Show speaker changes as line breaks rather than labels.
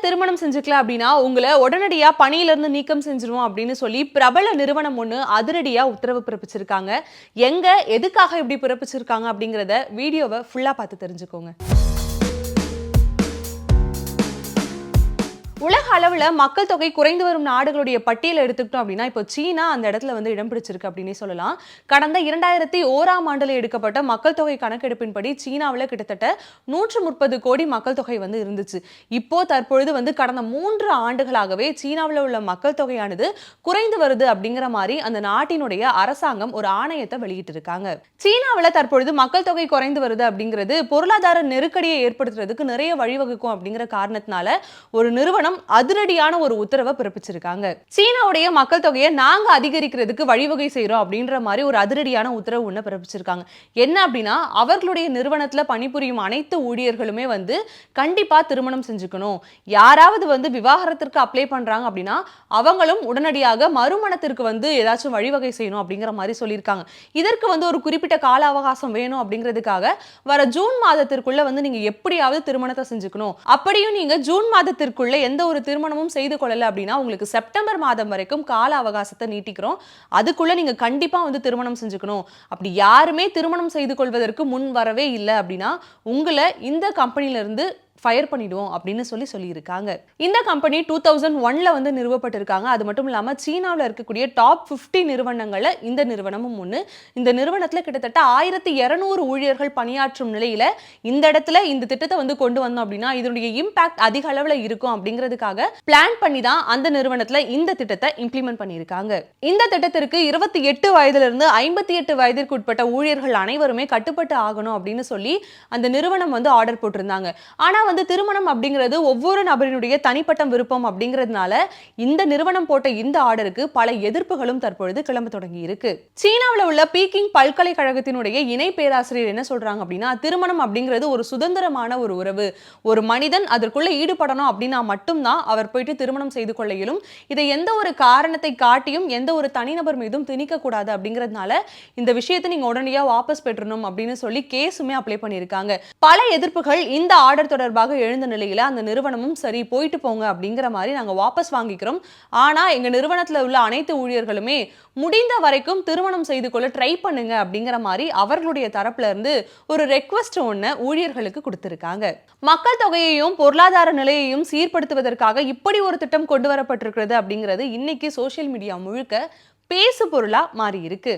திருமணம் செஞ்சுக்கலாம் அப்படின்னா உங்களை உடனடியா பணியிலிருந்து நீக்கம் செஞ்சிருவோம் அப்படின்னு சொல்லி பிரபல நிறுவனம் ஒண்ணு அதிரடியா உத்தரவு பிறப்பிச்சிருக்காங்க. எங்க எதுக்காக இப்படி பிறப்பிச்சிருக்காங்க அப்படிங்கறத வீடியோவை ஃபுல்லா பார்த்து தெரிஞ்சுக்கோங்க. உலக அளவுல மக்கள் தொகை குறைந்து வரும் நாடுகளுடைய பட்டியலை எடுத்துக்கிட்டோம் அப்படின்னா இப்போ சீனா அந்த இடத்துல வந்து இடம் பிடிச்சிருக்கு அப்படின்னு சொல்லலாம். கடந்த 2001ஆம் ஆண்டுல எடுக்கப்பட்ட மக்கள் தொகை கணக்கெடுப்பின்படி சீனாவில் கிட்டத்தட்ட 130 கோடி மக்கள் தொகை வந்து இருந்துச்சு. இப்போ தற்பொழுது வந்து கடந்த 3 ஆண்டுகளாகவே சீனாவில் உள்ள மக்கள் தொகையானது குறைந்து வருது அப்படிங்கிற மாதிரி அந்த நாட்டினுடைய அரசாங்கம் ஒரு ஆணையத்தை வெளியிட்டு இருக்காங்க. சீனாவில் தற்பொழுது மக்கள் தொகை குறைந்து வருது அப்படிங்கிறது பொருளாதார நெருக்கடியை ஏற்படுத்துறதுக்கு நிறைய வழிவகுக்கும் அப்படிங்கிற காரணத்தினால ஒரு நிறுவனம் அதிரடியான ஒரு உத்தரவை பிறப்பிச்சிருக்காங்க. சீனாவுடைய மக்கள் தொகையை நாங்க அதிகரிக்கிறதுக்கு வழிவகை செய்யறோம் அப்படின்ற மாதிரி ஒரு அதிரடியான உத்தரவு ஒண்ணு பிறப்பிச்சிருக்காங்க. என்ன அப்படின்னா அவர்களுடைய நிறுவனத்துல பணிபுரியும் அனைத்து ஊழியர்களுமே வந்து கண்டிப்பா திருமணம் செஞ்சுக்கணும். யாராவது வந்து விவாகரத்திற்கு அப்ளை பண்றாங்க அப்படின்னா அவங்களும் உடனடியாக மறுமணத்திற்கு வந்து ஏதாச்சும் வழிவகை செய்யணும் அப்படிங்கிற மாதிரி சொல்லியிருக்காங்க. இதற்கு வந்து ஒரு குறிப்பிட்ட கால அவகாசம் வேணும் அப்படிங்கிறதுக்காக வர ஜூன் மாதத்திற்குள்ள வந்து நீங்க எப்படியாவது திருமணத்தை செஞ்சுக்கணும். அப்படியும் நீங்க ஜூன் மாதத்திற்குள்ள எந்த ஒரு திருமணமும் செய்து கொள்ளல அப்படின்னா உங்களுக்கு செப்டம்பர் மாதம் வரைக்கும் கால அவகாசத்தை நீட்டிக்கிறோம். அதுக்குள்ள நீங்க கண்டிப்பா வந்து திருமணம் செஞ்சுக்கணும். அப்படி யாருமே திருமணம் செய்து கொள்வதற்கு முன் வரவே இல்லை அப்படின்னா உங்களை இந்த கம்பெனில இருந்து ஃபயர் பண்ணிடுவோம் அப்படின்னு சொல்லியிருக்காங்க. இந்த கம்பெனி 2001ல வந்து நிறுவப்பட்டிருக்காங்க. அது மட்டும் இல்லாம சீனாவில் இருக்கக்கூடிய டாப் 50 நிறுவனங்கள்ல இந்த நிறுவனமும் ஒன்று. இந்த நிறுவனத்துல கிட்டத்தட்ட 1200 ஊழியர்கள் பணியாற்றும் நிலையில இந்த இடத்துல இந்த திட்டத்தை வந்து கொண்டு வந்தோம் அப்படின்னா இதனுடைய இம்பாக்ட் அதிக அளவுல இருக்கும் அப்படிங்கிறதுக்காக பிளான் பண்ணி தான் அந்த நிறுவனத்துல இந்த திட்டத்தை இம்ப்ளிமெண்ட் பண்ணியிருக்காங்க. இந்த திட்டத்திற்கு 28 வயதிலிருந்து 58 வயதிற்கு உட்பட்ட ஊழியர்கள் அனைவருமே கட்டுப்பட்டு ஆகணும் அப்படின்னு சொல்லி அந்த நிறுவனம் வந்து ஆர்டர் போட்டிருந்தாங்க. ஆனா வந்து திருமணம் அப்படிங்கிறது ஒவ்வொரு நபரினுடைய தனிப்பட்ட விருப்பம் அப்படிங்கிறதுனால இந்த நிறுவனம் போட்ட இந்த ஆர்டருக்கு பல எதிர்ப்புகளும் தற்பொழுது கிளம்ப தொடங்கி இருக்கு. சீனாவில் உள்ள பீக்கிங் பல்கலைக்கழகத்தினுடைய இணை பேராசிரியர் என்ன சொல்றாங்க அப்படின்னா திருமணம் அப்படிங்கிறது ஒரு சுதந்திரமான ஒரு உறவு. ஒரு மனிதன் அதற்குள்ள ஈடுபடணும் அப்படின்னா மட்டும்தான் அவர் போயிட்டு திருமணம் செய்து கொள்ள இயலும். இதை எந்த ஒரு காரணத்தை காட்டியும் எந்த ஒரு தனிநபர் மீதும் திணிக்க கூடாது அப்படிங்கிறதுனால இந்த விஷயத்தை நீங்க உடனடியா வாபஸ் பெற்றணும் அப்படின்னு சொல்லி கேஸுமே அப்ளை பண்ணியிருக்காங்க. பல எதிர்ப்புகள் இந்த ஆர்டர் தொடர்பாக எழுந்த நிலையில அந்த நிறுவனமும் சரி போயிட்டு போங்க அப்படிங்கிற மாதிரி நாங்க வாபஸ் வாங்கிக்கிறோம். ஆனா எங்க நிறுவனத்துல உள்ள அனைத்து ஊழியர்களுமே முடிந்த வரைக்கும் திருமணம் செய்து கொள்ள ட்ரை பண்ணுங்க அப்படிங்கிற மாதிரி அவர்களுடைய தரப்புல இருந்து ஒரு ரெக்வெஸ்ட் ஒண்ணு ஊழியர்களுக்கு கொடுத்திருக்காங்க. மக்கள் தொகையையும் பொருளாதார நிலையையும் சீர்படுத்துவதற்காக இப்படி ஒரு திட்டம் கொண்டு வரப்பட்டிருக்கிறது அப்படிங்கிறது இன்னைக்கு சோசியல் மீடியா முழுக்க பேசு பொருளா மாறி இருக்கு.